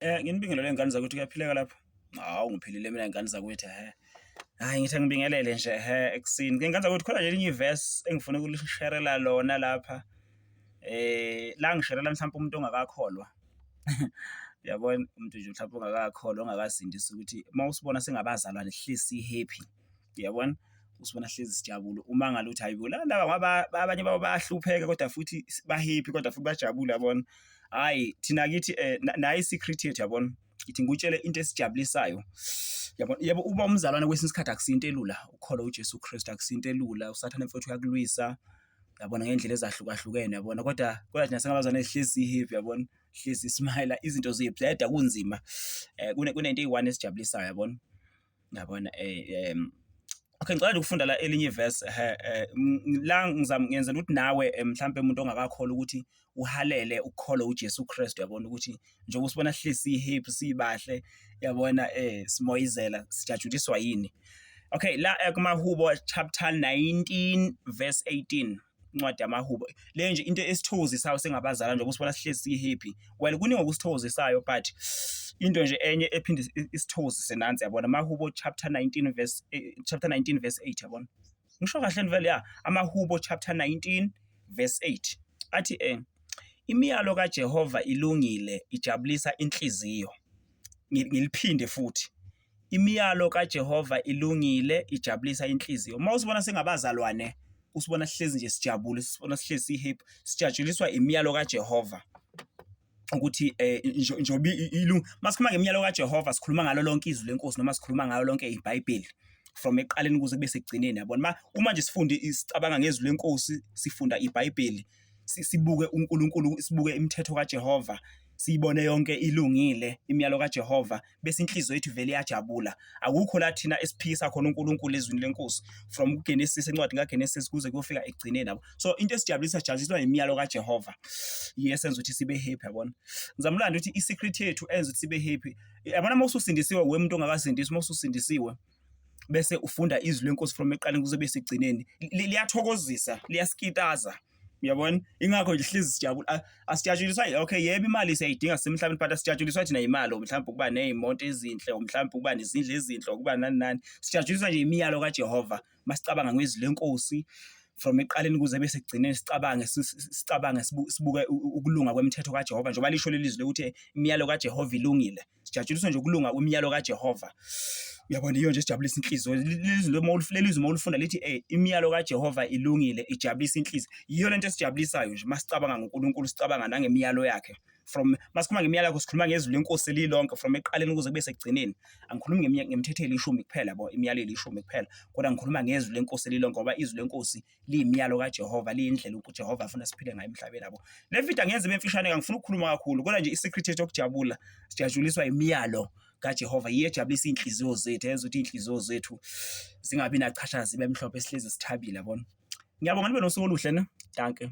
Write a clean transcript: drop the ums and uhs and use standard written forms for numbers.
Nginibingelele ngane zakwethu, kuyaphileka lapho? Hawu ngiphilile mina ngane zakwethu Hayi ngithi ngibingelele nje ekuseni. Ngane zakwethu khona nje elinye ivesi engifuna ukulisherela lona lapha. La ngisherela mhlawumbe umuntu ongakakholwa. Uyabona umuntu nje mhlawumbe ongakakholwa ongakasindisi ukuthi mawusibona singabazalwane hlezi happy. Uyabona? Usibona hlezi sijabule uma ngale uthi hayibo laba abanye babo bayahlupheka kodwa futhi ba-happy kodwa futhi bajabule yabona. Hayi thina kithi nayi i-secret yethu yabona, ngithi ngikutshele into esijabulisayo yabona. Yebo, uba umzalwane kwesinye isikhathi akusinto elula, ukukholwa uJesu Kristu akusinto elula, usathane mfowethu uyakulwisa yabona ngey'ndlela ezahlukahlukene yabona, kodwa thina singabazalwane hlezi happy yabona, hlezi smile, izinto ziyebhleda kunzima. Kunento eyi-one esijabulisayo yabona. Okay, ngicela nje ukufunda la elinye ivesi la ngiyenzela ukuthi nawe mhlampe umuntu ongakakholwa ukuthi uhalele ukukholwa uJesu Kristu yabona, ukuthi njengoba usibona hlezi happy sibahle yabona, simoyizela sijatshuliswa yini. Okay, la kumaHubo chapter 19 verse 18, incwadi yamaHubo le nje into esithokozisayo singabazalwane njengoba usibona sihlezi happy. Well, kuningi okusithokozisayo but into nje enye ephinde isithokozise nansi yabona, amaHubo chapter 19 verse 8 yabona. Ngisho kahle vele amaHubo chapter 19 verse 8 athi imiyalo kaJehova ilungile ijabulisa inhliziyo. Ngiliphinde futhi, imiyalo kaJehova ilungile ijabulisa inhliziyo. Mawusibona singabazalwane, usibona sihlezi nje sijabule, sibona sihlezi happy, sijatshuliswa imiyalo kaJehova ukuthi njoba masikhuluma ngemiyalo kaJehova sikhuluma ngalo lonke izwi lenkosi, noma sikhuluma ngalo lonke iBhayibheli from eqaleni kuze kube sekugcineni yabona. Uma nje sicabanga ngezwi lenkosi, sifunda iBhayibheli, sibuke uNkulunkulu, sibuke imithetho kaJehova, siyibone yonke ilungile imiyalo kaJehova, bese inhliziyo yethu vele iyajabula. Akukho la thina esiphikisa khona uNkulunkulu ezwini lenkosi from uGenesis, encwadi kaGenesis kuze kuyofika ekugcineni yabo. So into esijabuliswa imiyalo kaJehova yesenza ukuthi sibe happy yabona. Ngizamlanda ukuthi i-secret yethu enza ukuthi sibe happy yabona. Mawususindisiwe wemuntu ongakasindisi, mawususindisiwe bese ufunda izwi lenkosi from eqaleni kuze bese ekugcineni, liyathokozisa, liyasikitaza. Uyabona, ingakho nje hlezi sijabula. Asijatshuliswa okay, yebo imali siyayidinga semhlabeni but asijatshuliswa thina imali, mhlawumbe ukuba nezimoto ezinhle, mhlawumbe ukuba nezindlu ezinhle, ukuba nani. Sijatshuliswa nje imiyalo kaJehova masicabanga ngezwi lenkosi from eqaleni kuze bese ekugcineni, sicabange sibuke ukulunga kwemithetho kaJehova njengoba lisho leli zwi ukuthi imiyalo kaJehova ilungile. Sijatshuliswa nje ukulunga kwemiyalo kaJehova. Uyabona, iyo nje sijabulisa inhliziyo. Leli zwi mawulifunda lithi imiyalo kaJehova ilungile ijabulisa inhliziyo. Yiyo lento esijabulisayo nje masicabanga ngoNkulunkulu, sicabanga nangemiyalo yakhe. From masikhuluma ngemiyalo yakhe sikhuluma ngezwi lenkosi lilonke from eqaleni kuze kube sekugcineni. Angikhulumi ngemithetho elishumi kuphela imiyalo elishumi kuphela, kodwa ngikhuluma ngezwi lenkosi lilonke ngoba izwi lenkosi liyimiyalo kaJehova, liyindlela uJehova afuna siphile ngayo emhlabeni yabo. Le video angenze bemfishane, ngifuna ukukhuluma kakhulu, kodwa nje i-secret yethu yokujabula sijatshuliswa imiyalo kaJehova, yiyo ejabulisa inhliziyo zethu, yenza ukuthi inhliziyo zethu zingabi nachashaza, zibe mhlophe, sihlezi sithabile yabona. Ngiyabonga, nibe nosuku oluhle ne. Danke.